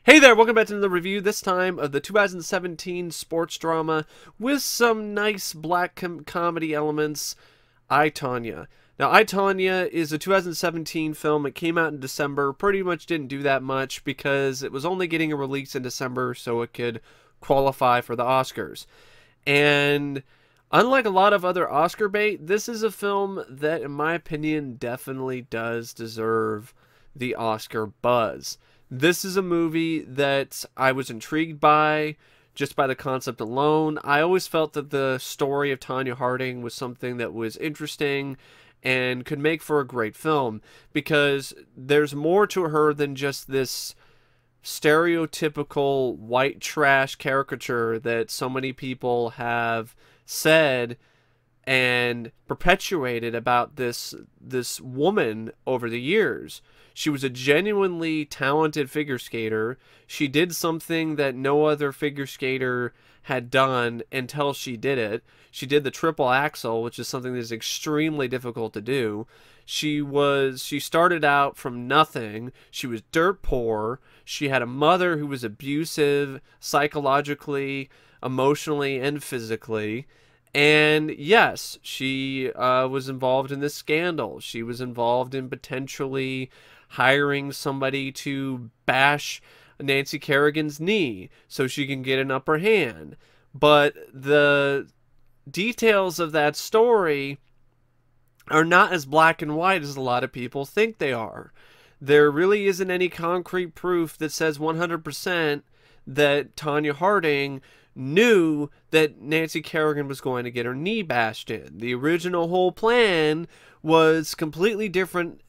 Hey there, welcome back to another review, this time of the 2017 sports drama with some nice black comedy elements, I, Tonya. Now, I, Tonya is a 2017 film. It came out in December, pretty much didn't do that much because it was only getting a release in December so it could qualify for the Oscars. And unlike a lot of other Oscar bait, this is a film that, in my opinion, definitely does deserve the Oscar buzz. This is a movie that I was intrigued by just by the concept alone. I always felt that the story of Tonya Harding was something that was interesting and could make for a great film because there's more to her than just this stereotypical white trash caricature that so many people have said and perpetuated about this woman over the years. She was a genuinely talented figure skater. She did something that no other figure skater had done until she did it. She did the triple axel, which is something that is extremely difficult to do. She started out from nothing. She was dirt poor. She had a mother who was abusive psychologically, emotionally, and physically. And yes, she was involved in this scandal. She was involved in potentially hiring somebody to bash Nancy Kerrigan's knee so she can get an upper hand. But the details of that story are not as black and white as a lot of people think they are. There really isn't any concrete proof that says 100% that Tonya Harding knew that Nancy Kerrigan was going to get her knee bashed in. The original whole plan was completely different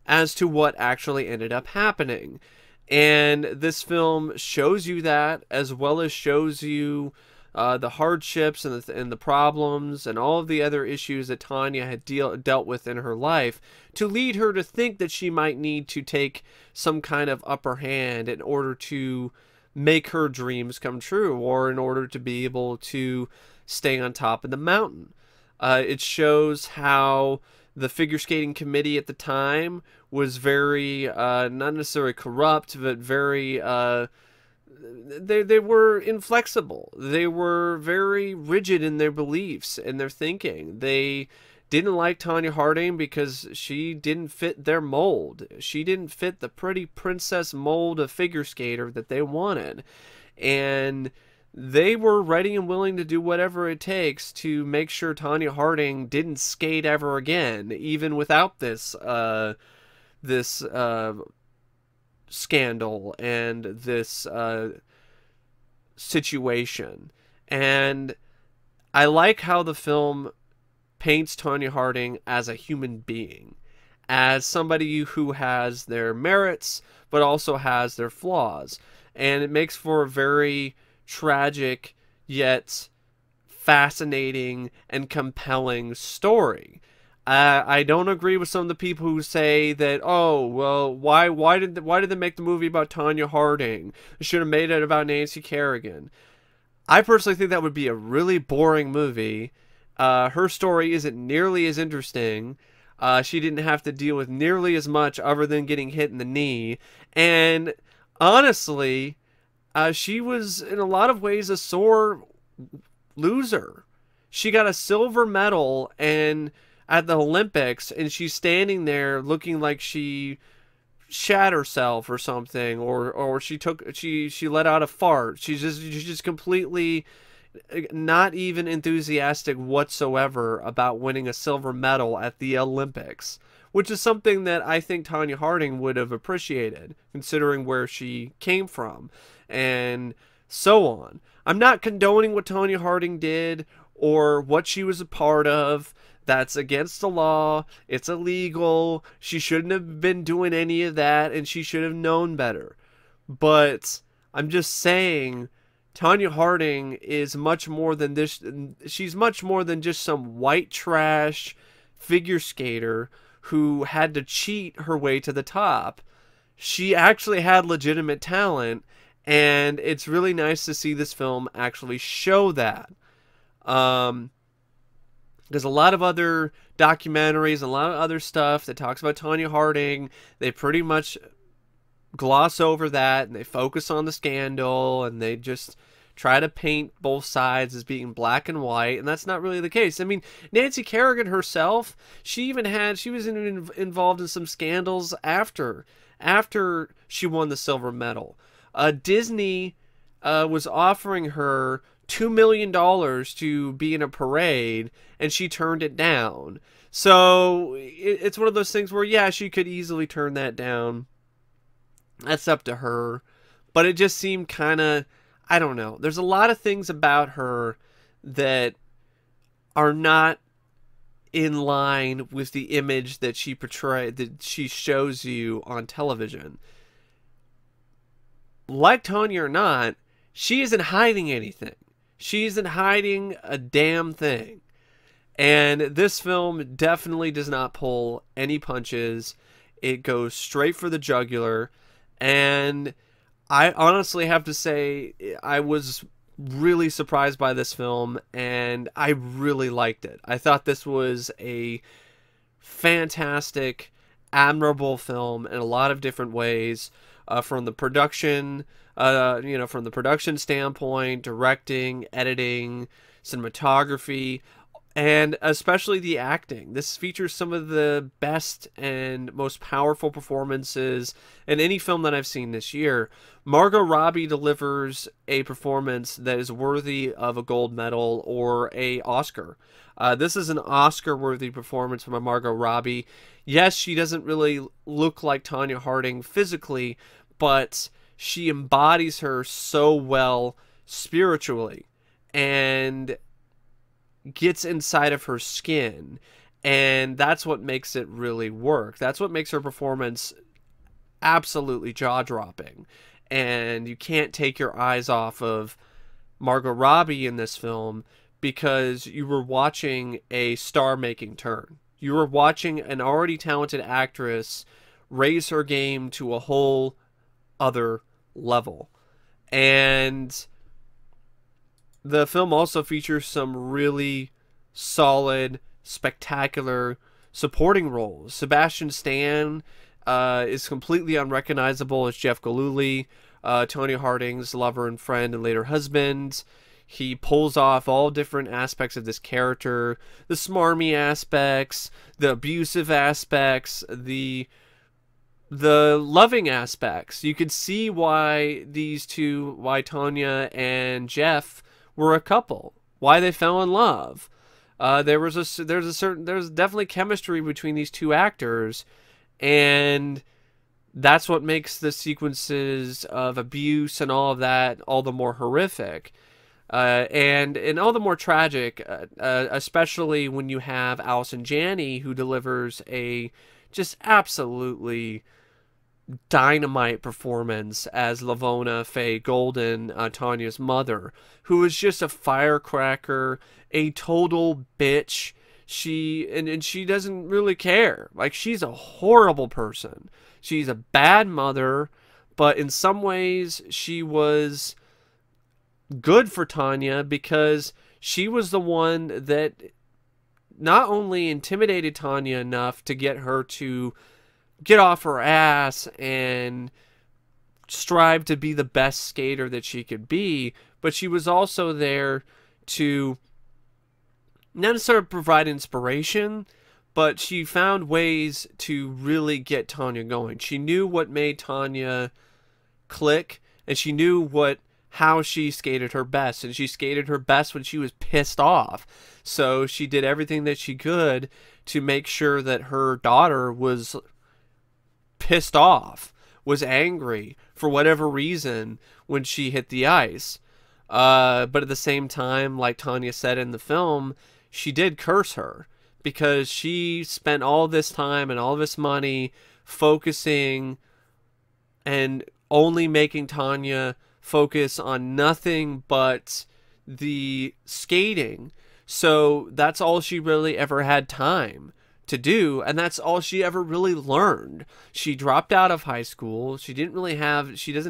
as to what actually ended up happening. And this film shows you that, as well as shows you the hardships and the problems and all of the other issues that Tonya had dealt with in her life to lead her to think that she might need to take some kind of upper hand in order to make her dreams come true, or in order to be able to stay on top of the mountain. It shows how the figure skating committee at the time was very, not necessarily corrupt, but very, they were inflexible. They were very rigid in their beliefs and their thinking. They didn't like Tonya Harding because she didn't fit their mold. She didn't fit the pretty princess mold of figure skater that they wanted. And they were ready and willing to do whatever it takes to make sure Tonya Harding didn't skate ever again, even without this scandal and this situation. And I like how the film paints Tonya Harding as a human being, as somebody who has their merits but also has their flaws, and it makes for a very tragic yet fascinating and compelling story. I don't agree with some of the people who say that, oh, well, why did they make the movie about Tonya Harding? They should have made it about Nancy Kerrigan. I personally think that would be a really boring movie. Her story isn't nearly as interesting. She didn't have to deal with nearly as much other than getting hit in the knee. And honestly, she was in a lot of ways a sore loser. She got a silver medal at the Olympics, and she's standing there looking like she shat herself or something, or she let out a fart. She's just completely not even enthusiastic whatsoever about winning a silver medal at the Olympics, which is something that I think Tonya Harding would have appreciated, considering where she came from, and so on. I'm not condoning what Tonya Harding did or what she was a part of. That's against the law. It's illegal. She shouldn't have been doing any of that, and she should have known better. But I'm just saying, Tonya Harding is much more than this. She's much more than just some white trash figure skater who had to cheat her way to the top. She actually had legitimate talent, and it's really nice to see this film actually show that. There's a lot of other documentaries, a lot of other stuff that talks about Tonya Harding. They pretty much gloss over that and they focus on the scandal and they just try to paint both sides as being black and white, and that's not really the case. I mean, Nancy Kerrigan herself, she was involved in some scandals after she won the silver medal. Disney was offering her $2 million to be in a parade, and she turned it down. So it's one of those things where, yeah, she could easily turn that down. That's up to her. But it just seemed kind of, I don't know. There's a lot of things about her that are not in line with the image that she portrays, that she shows you on television. Like Tonya or not, she isn't hiding anything. She isn't hiding a damn thing. And this film definitely does not pull any punches. It goes straight for the jugular. And I honestly have to say, I was really surprised by this film, and I really liked it. I thought this was a fantastic, admirable film in a lot of different ways, from the production, from the production standpoint, directing, editing, cinematography, and especially the acting. This features some of the best and most powerful performances in any film that I've seen this year. Margot Robbie delivers a performance that is worthy of a gold medal or an Oscar. This is an Oscar-worthy performance from Margot Robbie. Yes, she doesn't really look like Tonya Harding physically, but she embodies her so well spiritually and gets inside of her skin, and that's what makes it really work. That's what makes her performance absolutely jaw-dropping, and you can't take your eyes off of Margot Robbie in this film because you were watching a star-making turn. You were watching an already talented actress raise her game to a whole other level. And the film also features some really solid, spectacular supporting roles. Sebastian Stan is completely unrecognizable as Jeff Galooly, Tonya Harding's lover and friend and later husband. He pulls off all different aspects of this character, the smarmy aspects, the abusive aspects, the loving aspects. You could see why why Tonya and Jeff were a couple, why they fell in love. There's definitely chemistry between these two actors, and that's what makes the sequences of abuse and all of that all the more horrific, and all the more tragic, especially when you have Allison Janney, who delivers a just absolutely dynamite performance as Lavona Faye Golden, Tanya's mother, who is just a firecracker, a total bitch. She doesn't really care. Like, she's a horrible person. She's a bad mother, but in some ways she was good for Tonya because she was the one that not only intimidated Tonya enough to get her to get off her ass and strive to be the best skater that she could be, but she was also there to not necessarily provide inspiration, but she found ways to really get Tonya going. She knew what made Tonya click, and she knew how she skated her best, and she skated her best when she was pissed off. So she did everything that she could to make sure that her daughter was pissed off, was angry for whatever reason when she hit the ice. But at the same time, like Tonya said in the film, she did curse her because she spent all this time and all this money focusing and only making Tonya focus on nothing but the skating. So that's all she really ever had time to do, and that's all she ever really learned. She dropped out of high school. She doesn't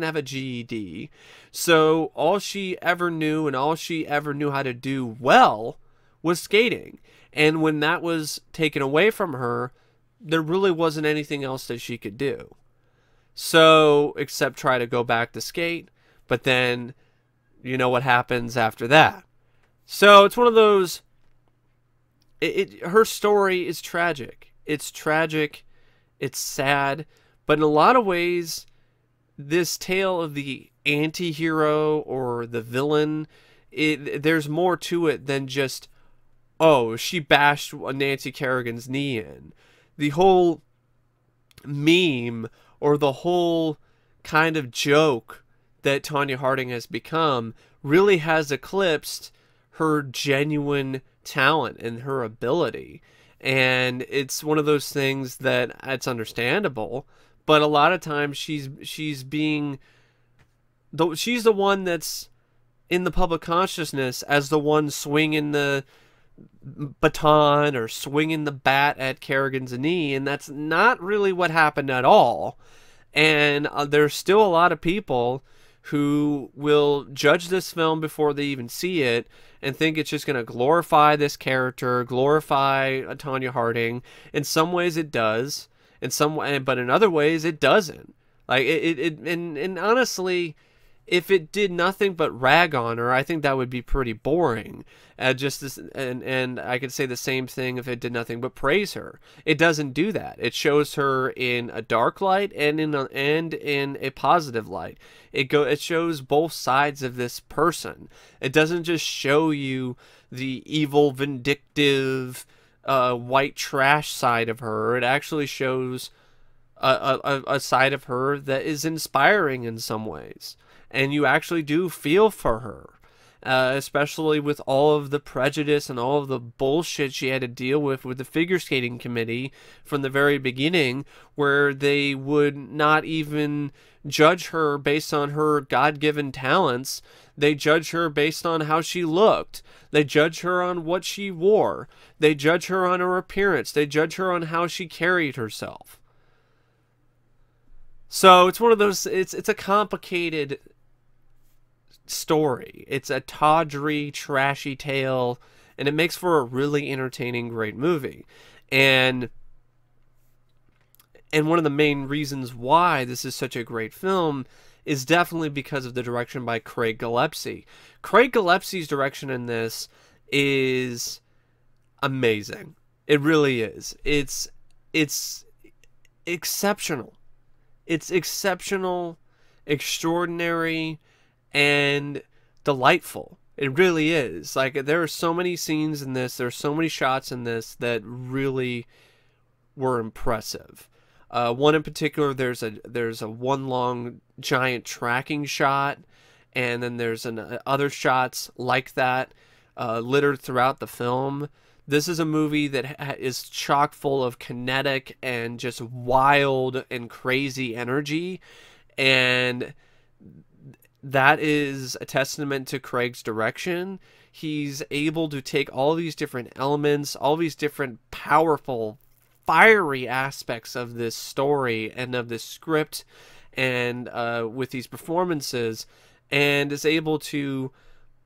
have a GED. So all she ever knew and all she ever knew how to do well was skating. And when that was taken away from her, there really wasn't anything else that she could do. So, except try to go back to skate, but then you know what happens after that. So it's one of those. Her story is tragic. It's tragic. It's sad, but in a lot of ways, this tale of the anti-hero or the villain, there's more to it than just, oh, she bashed Nancy Kerrigan's knee in. The whole meme or the whole kind of joke that Tonya Harding has become really has eclipsed her genuine talent and her ability. And it's one of those things that it's understandable, but a lot of times she's the one that's in the public consciousness as the one swinging the baton or swinging the bat at Kerrigan's knee, and that's not really what happened at all. And there's still a lot of people who will judge this film before they even see it and think it's just going to glorify this character, glorify Tonya Harding. In some ways it does, but in other ways it doesn't. Like and honestly, if it did nothing but rag on her, I think that would be pretty boring. And I could say the same thing if it did nothing but praise her. It doesn't do that. It shows her in a dark light and in a positive light. It shows both sides of this person. It doesn't just show you the evil, vindictive, white trash side of her. It actually shows a side of her that is inspiring in some ways. And you actually do feel for her, especially with all of the prejudice and all of the bullshit she had to deal with the figure skating committee from the very beginning, where they would not even judge her based on her God-given talents. They judge her based on how she looked. They judge her on what she wore. They judge her on her appearance. They judge her on how she carried herself. So it's one of those, it's a complicated story. It's a tawdry, trashy tale, and it makes for a really entertaining, great movie. And one of the main reasons why this is such a great film is definitely because of the direction by Craig Gillespie. Craig Gillespie's direction in this is amazing. It really is. It's exceptional. It's exceptional, extraordinary, and delightful. It really is. Like, there are so many scenes in this, there's so many shots in this that really were impressive. One in particular, there's a one long giant tracking shot, and then there's other shots like that littered throughout the film. This is a movie that is chock full of kinetic and just wild and crazy energy, and that is a testament to Craig's direction. He's able to take all these different elements, all these different powerful, fiery aspects of this story and of this script, and with these performances, and is able to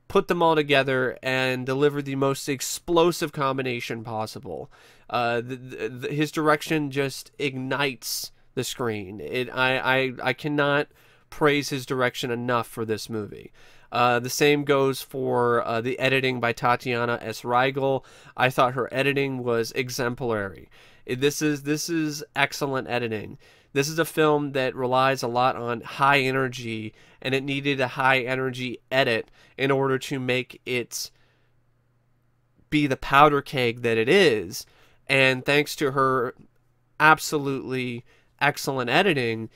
put them all together and deliver the most explosive combination possible. His direction just ignites the screen. I cannot praise his direction enough for this movie. The same goes for the editing by Tatiana S. Riegel. I thought her editing was exemplary. This is excellent editing. This is a film that relies a lot on high energy, and it needed a high energy edit in order to make it be the powder keg that it is. And thanks to her absolutely excellent editing,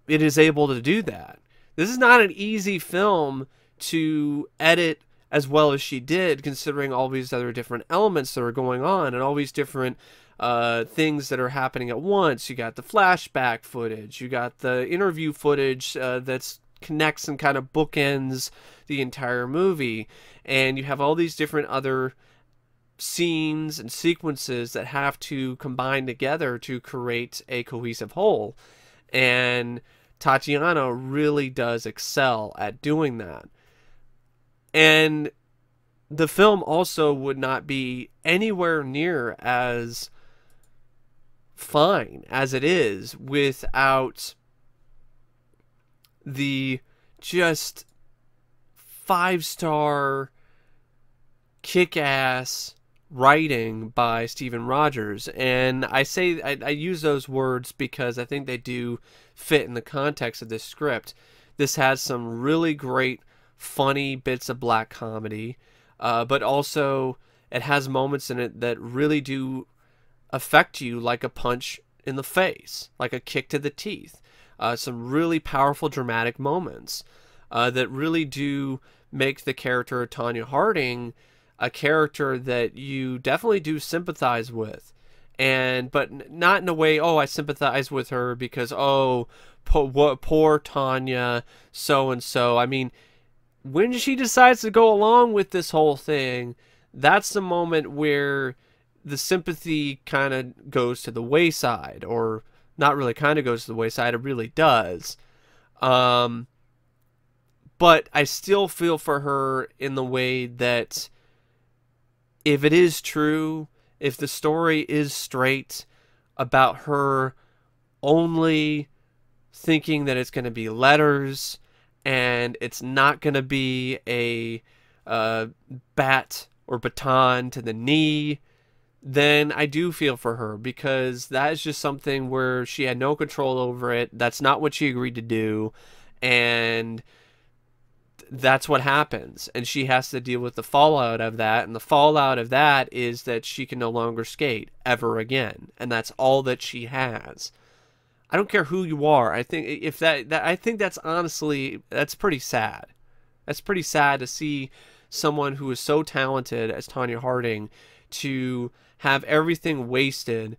it is able to do that. This is not an easy film to edit as well as she did, considering all these other different elements that are going on and all these different things that are happening at once. You got the flashback footage, you got the interview footage that's connects and kind of bookends the entire movie, and you have all these different other scenes and sequences that have to combine together to create a cohesive whole. And Tatiana really does excel at doing that. And the film also would not be anywhere near as fine as it is without the just 5-star kick-ass writing by Stephen Rogers. And I use those words because I think they do fit in the context of this script. This has some really great funny bits of black comedy, but also it has moments in it that really do affect you like a punch in the face, like a kick to the teeth. Some really powerful dramatic moments that really do make the character of Tonya Harding a character that you definitely do sympathize with. But not in a way, oh, I sympathize with her because, oh, poor Tonya, so-and-so. I mean, when she decides to go along with this whole thing, that's the moment where the sympathy kind of goes to the wayside, or not really kind of goes to the wayside, it really does. But I still feel for her in the way that if it is true, if the story is straight about her only thinking that it's going to be letters and it's not going to be a bat or baton to the knee, then I do feel for her, because that is just something where she had no control over it. That's not what she agreed to do, and that's what happens, and she has to deal with the fallout of that, and the fallout of that is that she can no longer skate ever again, and that's all that she has. I don't care who you are. I think if I think that's honestly, that's pretty sad. That's pretty sad to see someone who is so talented as Tonya Harding to have everything wasted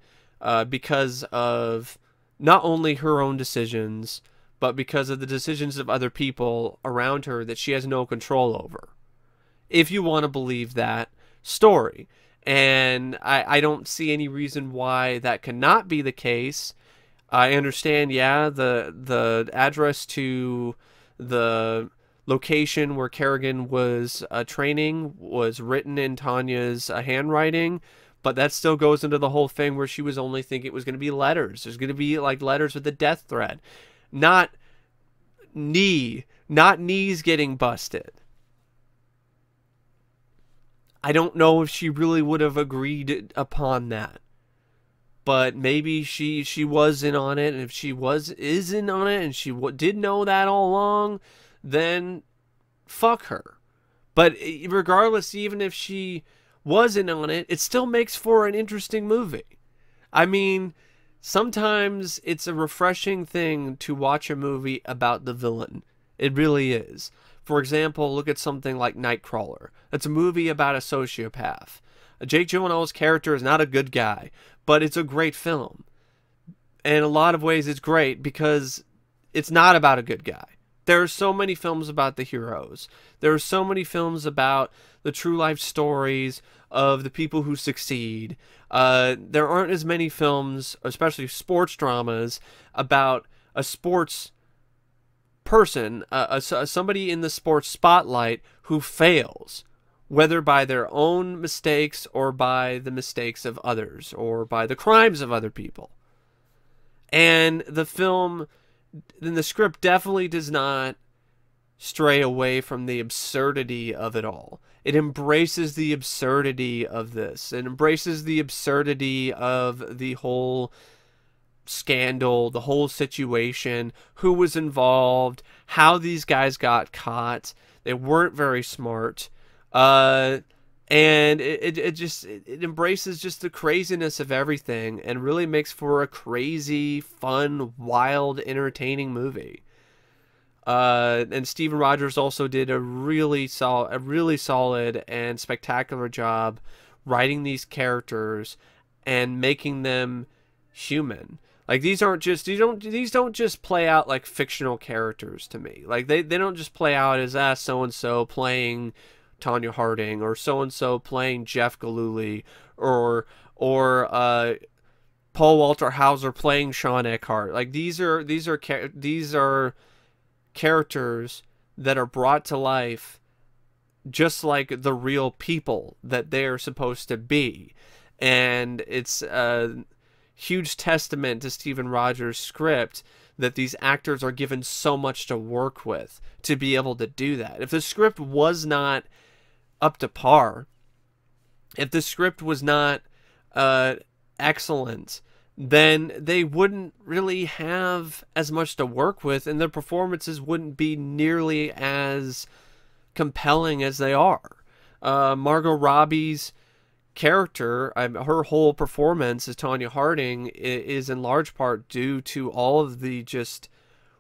because of not only her own decisions, but because of the decisions of other people around her that she has no control over, if you want to believe that story. And I don't see any reason why that cannot be the case. I understand, yeah, the address to the location where Kerrigan was training was written in Tanya's handwriting, but that still goes into the whole thing where she was only thinking it was going to be letters. There's going to be like letters with a death threat. Not knees getting busted. I don't know if she really would have agreed upon that, but maybe she was in on it, and if she is in on it, and she did know that all along, then fuck her. But regardless, even if she was in on it, it still makes for an interesting movie. I mean, sometimes it's a refreshing thing to watch a movie about the villain. It really is. For example, look at something like Nightcrawler. It's a movie about a sociopath. Jake Gyllenhaal's character is not a good guy, but it's a great film. And in a lot of ways it's great because it's not about a good guy. There are so many films about the heroes. There are so many films about the true life stories of the people who succeed. There aren't as many films, especially sports dramas, about a sports person, somebody in the sports spotlight who fails, whether by their own mistakes or by the mistakes of others or by the crimes of other people. And the film, then the script definitely does not stray away from the absurdity of it all. It embraces the absurdity of this. It embraces the absurdity of the whole scandal, the whole situation, who was involved, how these guys got caught. They weren't very smart. And it embraces just the craziness of everything and really makes for a crazy, fun, wild, entertaining movie. And Stephen Rogers also did a really solid and spectacular job writing these characters and making them human. Like these don't just play out like fictional characters to me. Like they don't just play out as so and so playing Tonya Harding or so and so playing Jeff Galooly or Paul Walter Hauser playing Sean Eckhart. Like these are characters that are brought to life just like the real people that they're supposed to be. And it's huge testament to Stephen Rogers' script that these actors are given so much to work with to be able to do that. If the script was not up to par, if the script was not excellent, then they wouldn't really have as much to work with, and their performances wouldn't be nearly as compelling as they are. Margot Robbie's character, her whole performance as Tonya Harding is in large part due to all of the just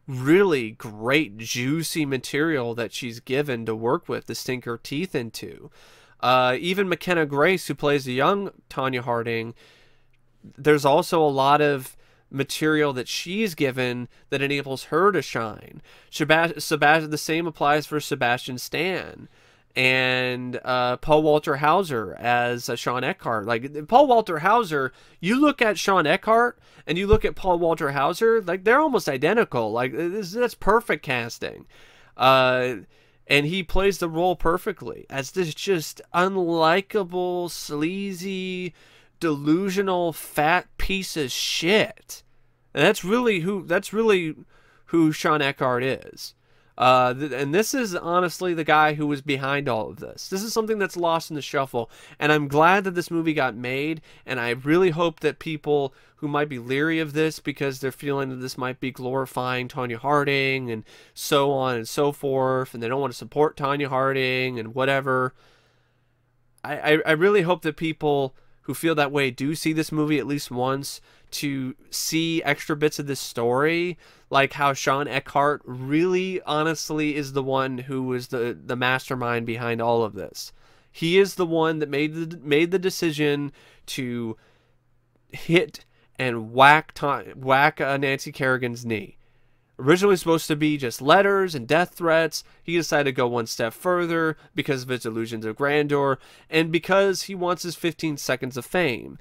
really great juicy material that she's given to work with, to sink her teeth into. Even Mckenna Grace, who plays the young Tonya Harding, there's also a lot of material that she's given that enables her to shine. The same applies for Sebastian Stan and Paul Walter Hauser as Sean Eckhart. Like, Paul Walter Hauser, you look at Sean Eckhart and you look at Paul Walter Hauser, like, they're almost identical. Like, that's perfect casting. And he plays the role perfectly as this just unlikable, sleazy, delusional, fat piece of shit. And that's really who Sean Eckhart is. And this is honestly the guy who was behind all of this. This is something that's lost in the shuffle, and I'm glad that this movie got made, and I really hope that people who might be leery of this because they're feeling that this might be glorifying Tonya Harding and so on and so forth, and they don't want to support Tonya Harding and whatever, I really hope that people who feel that way do see this movie at least once to see extra bits of this story, like how Sean Eckhart really honestly is the one who was the mastermind behind all of this. He is the one that made the decision to hit and whack Nancy Kerrigan's knee. Originally supposed to be just letters and death threats. He decided to go one step further because of his illusions of grandeur and because he wants his 15 seconds of fame.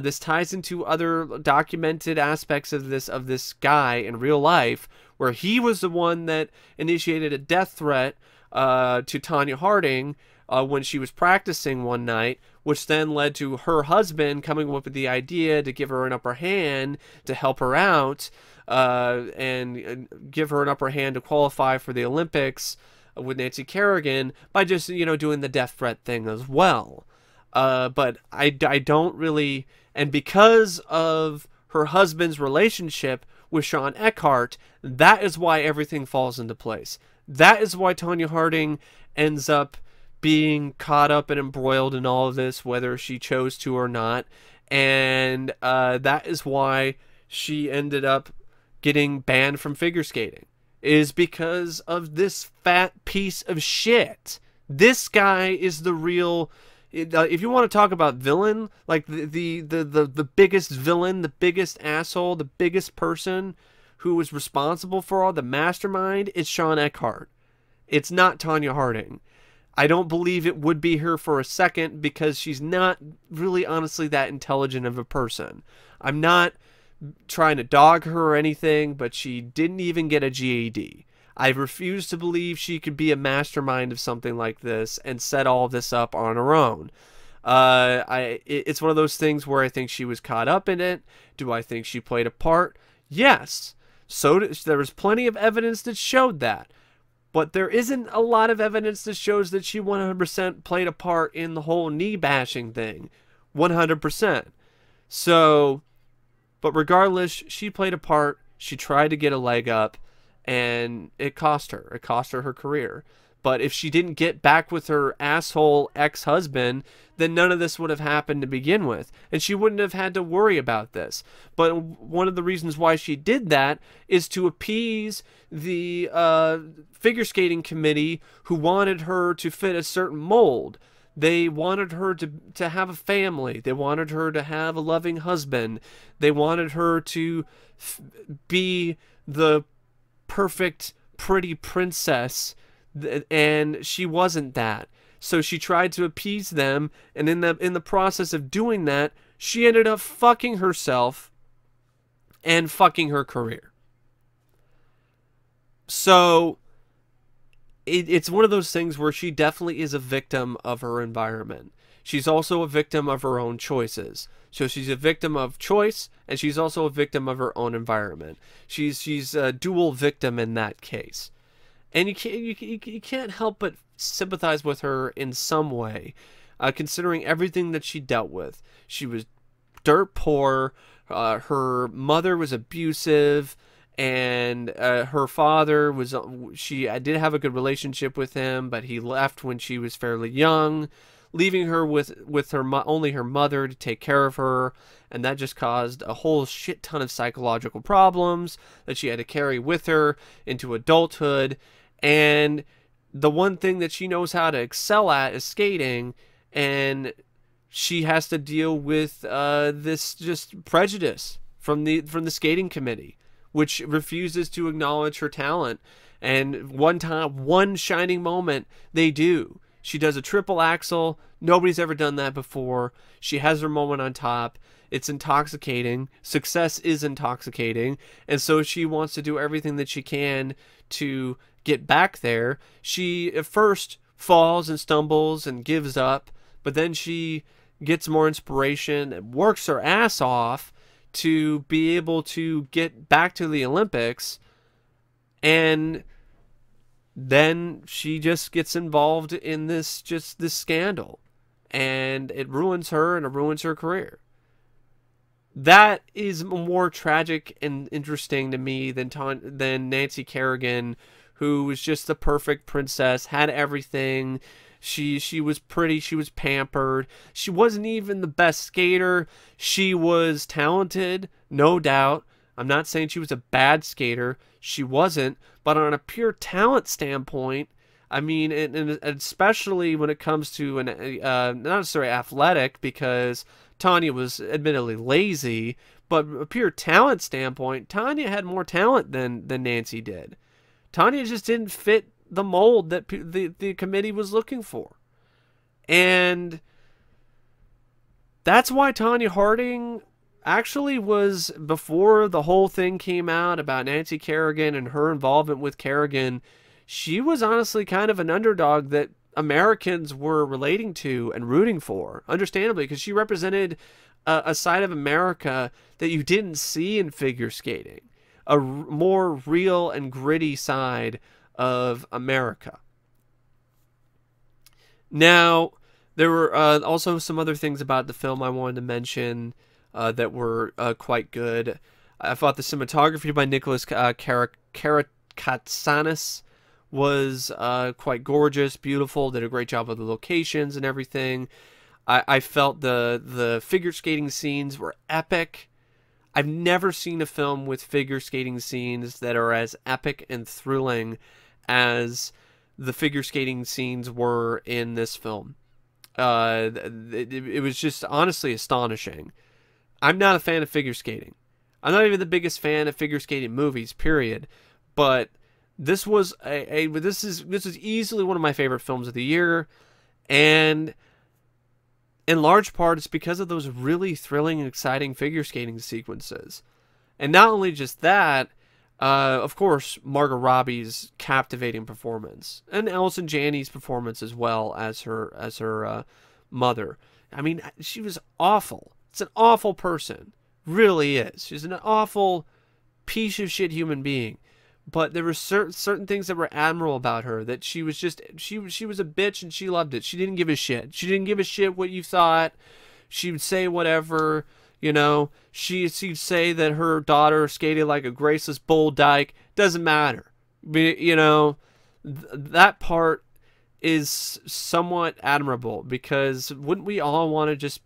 This ties into other documented aspects of this guy in real life, where he was the one that initiated a death threat to Tonya Harding when she was practicing one night, which then led to her husband coming up with the idea to give her an upper hand to help her out, and give her an upper hand to qualify for the Olympics with Nancy Kerrigan by just, doing the death threat thing as well. But I don't really, and because of her husband's relationship with Sean Eckhart, that is why everything falls into place. That is why Tonya Harding ends up being caught up and embroiled in all of this, whether she chose to or not. And that is why she ended up getting banned from figure skating, is because of this fat piece of shit. This guy is the real... if you want to talk about villain, like the biggest villain, the biggest asshole, the biggest person who was responsible for all the mastermind, it's Sean Eckhart. It's not Tonya Harding. I don't believe it would be her for a second, because she's not really honestly that intelligent of a person. I'm not trying to dog her or anything, but she didn't even get a GED. I refuse to believe she could be a mastermind of something like this and set all of this up on her own. It's one of those things where I think she was caught up in it. Do I think she played a part? Yes. There was plenty of evidence that showed that. But there isn't a lot of evidence that shows that she 100% played a part in the whole knee bashing thing. 100%. So, but regardless, she played a part. She tried to get a leg up, and it cost her. It cost her her career. But if she didn't get back with her asshole ex-husband, then none of this would have happened to begin with. And she wouldn't have had to worry about this. But one of the reasons why she did that is to appease the figure skating committee, who wanted her to fit a certain mold. They wanted her to have a family. They wanted her to have a loving husband. They wanted her to be the perfect, pretty princess, and she wasn't that. So she tried to appease them, and in the process of doing that, she ended up fucking herself and fucking her career. So it's one of those things where she definitely is a victim of her environment. she's also a victim of her own choices. So she's a victim of choice, and she's also a victim of her own environment. She's a dual victim in that case. And you can't help but sympathize with her in some way, considering everything that she dealt with. She was dirt poor. Her mother was abusive, and her father was. She did have a good relationship with him, but he left when she was fairly young, leaving her with only her mother to take care of her, and that just caused a whole shit ton of psychological problems that she had to carry with her into adulthood. And the one thing that she knows how to excel at is skating, and she has to deal with this just prejudice from the skating committee, which refuses to acknowledge her talent. And one shining moment, they do. She does a triple axel. Nobody's ever done that before. She has her moment on top. It's intoxicating. Success is intoxicating. And so she wants to do everything that she can to get back there. She at first falls and stumbles and gives up, but then she gets more inspiration and works her ass off to be able to get back to the Olympics. And then she just gets involved in this scandal, and it ruins her and it ruins her career. That is more tragic and interesting to me than Nancy Kerrigan, who was just the perfect princess, had everything. She was pretty, she was pampered. She wasn't even the best skater. She was talented, no doubt. I'm not saying she was a bad skater. She wasn't. But on a pure talent standpoint, I mean, and especially when it comes to not necessarily athletic, because Tonya was admittedly lazy, but a pure talent standpoint, Tonya had more talent than Nancy did. Tonya just didn't fit the mold that the committee was looking for. And that's why Tonya Harding actually was, before the whole thing came out about Nancy Kerrigan and her involvement with Kerrigan, she was honestly kind of an underdog that Americans were relating to and rooting for, understandably, because she represented a side of America that you didn't see in figure skating, a more real and gritty side of America. Now, there were also some other things about the film I wanted to mention that were quite good. I thought the cinematography by Nicholas Karakatsanis was quite gorgeous, beautiful, did a great job of the locations and everything. I felt the figure skating scenes were epic. I've never seen a film with figure skating scenes that are as epic and thrilling as the figure skating scenes were in this film. It was just honestly astonishing. I'm not a fan of figure skating. I'm not even the biggest fan of figure skating movies, period. But this was this is easily one of my favorite films of the year, and in large part it's because of those really thrilling and exciting figure skating sequences. And not only just that, of course, Margot Robbie's captivating performance, and Allison Janney's performance as well as her mother. I mean, she was awful. It's an awful person, really is. She's an awful piece of shit human being. But there were certain things that were admirable about her. That she was just she was a bitch and she loved it. She didn't give a shit. She didn't give a shit what you thought. She would say whatever. You know, she'd say that her daughter skated like a graceless bull dyke. Doesn't matter. You know, that part is somewhat admirable, because wouldn't we all want to just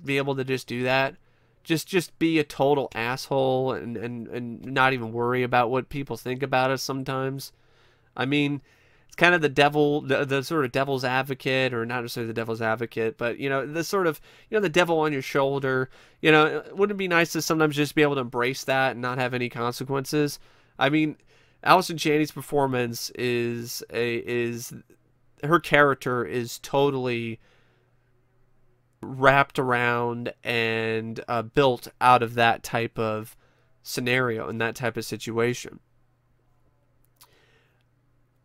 be able to just do that? Just be a total asshole and not even worry about what people think about us sometimes. I mean, it's kind of the sort of devil's advocate, or not necessarily the devil's advocate, but, you know, the sort of, you know, the devil on your shoulder. You know, wouldn't it be nice to sometimes just be able to embrace that and not have any consequences? I mean, Allison Janney's performance is her character is totally wrapped around and built out of that type of scenario and that type of situation.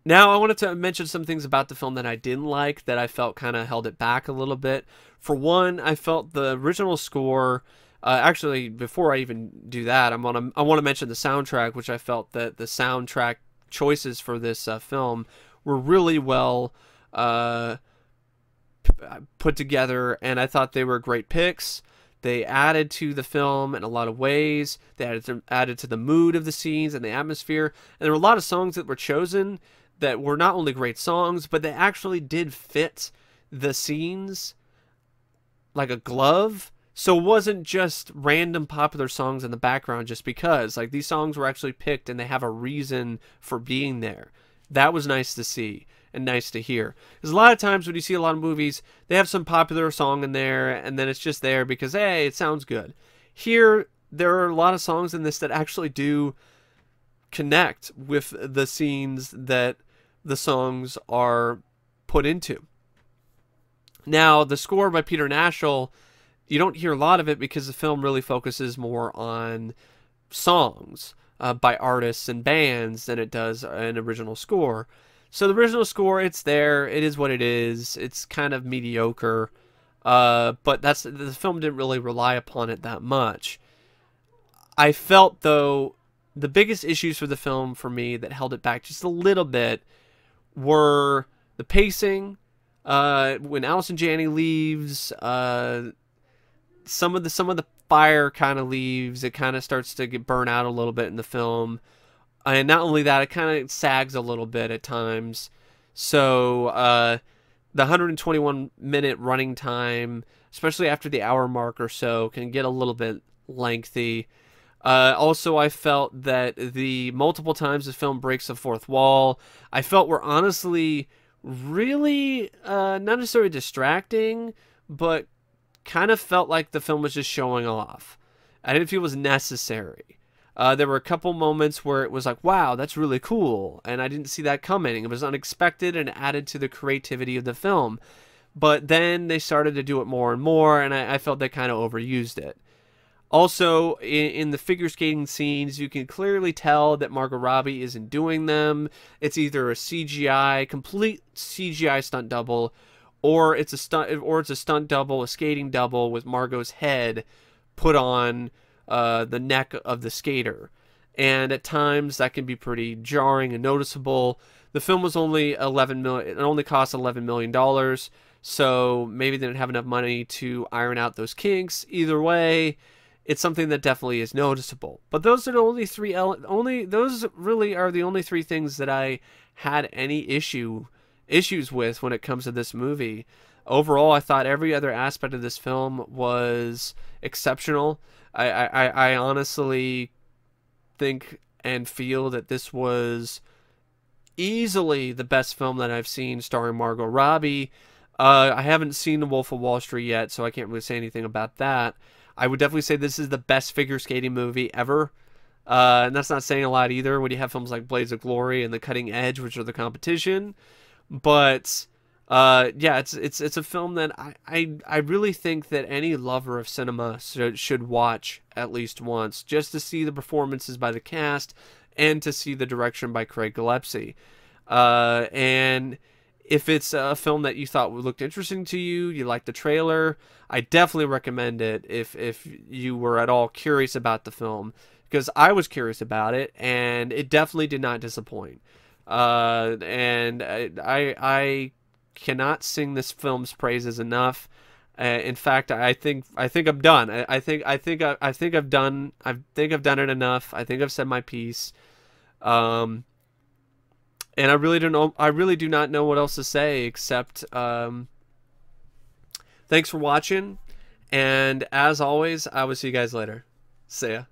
Now, I wanted to mention some things about the film that I didn't like, that I felt kind of held it back a little bit. For one, I felt the original score. Actually, before I even do that, I want to mention the soundtrack, which I felt that the soundtrack choices for this film were really well put together, and I thought they were great picks. They added to the film in a lot of ways. They added to the mood of the scenes and the atmosphere. And there were a lot of songs that were chosen that were not only great songs, but they actually did fit the scenes like a glove. So it wasn't just random popular songs in the background just because. Like, these songs were actually picked and they have a reason for being there. That was nice to see and nice to hear. Because a lot of times when you see a lot of movies, they have some popular song in there and then it's just there because, hey, it sounds good. Here, there are a lot of songs in this that actually do connect with the scenes that the songs are put into. Now, the score by Peter Nashel, you don't hear a lot of it because the film really focuses more on songs by artists and bands than it does an original score. So the original score, it's there. It is what it is. It's kind of mediocre. But the film didn't really rely upon it that much. I felt, though, the biggest issues for the film for me that held it back just a little bit were the pacing. When Allison Janney leaves, some of the fire kind of leaves. It kind of starts to get burnt out a little bit in the film. And not only that, it kind of sags a little bit at times. So the 121-minute running time, especially after the hour mark or so, can get a little bit lengthy. Also, I felt that the multiple times the film breaks the fourth wall, I felt were honestly really not necessarily distracting, but kind of felt like the film was just showing off. I didn't feel it was necessary. There were a couple moments where it was like, wow, that's really cool, and I didn't see that coming. It was unexpected and added to the creativity of the film. But then they started to do it more and more, and I felt they kind of overused it. Also, in the figure skating scenes, you can clearly tell that Margot Robbie isn't doing them. It's either a complete CGI stunt double, or it's a stunt double, a skating double with Margot's head put on the neck of the skater. And at times that can be pretty jarring and noticeable. The film was only $11 million. It only cost $11 million, so maybe they didn't have enough money to iron out those kinks. Either way, it's something that definitely is noticeable. But those are the only those really are the only three things that I had any issues with when it comes to this movie. Overall, I thought every other aspect of this film was exceptional. I honestly think and feel that this was easily the best film that I've seen starring Margot Robbie. I haven't seen The Wolf of Wall Street yet, so I can't really say anything about that. I would definitely say this is the best figure skating movie ever. And that's not saying a lot either when you have films like Blades of Glory and The Cutting Edge, which are the competition. But yeah, it's a film that I really think that any lover of cinema should watch at least once, just to see the performances by the cast and to see the direction by Craig Gillespie. And if it's a film that you thought looked interesting to you, you liked the trailer, I definitely recommend it if you were at all curious about the film, because I was curious about it, and it definitely did not disappoint. And I cannot sing this film's praises enough. In fact, I think I'm done. I think I've done it enough. I think I've said my piece. And I really don't know. I really do not know what else to say except thanks for watching. And as always, I will see you guys later. See ya.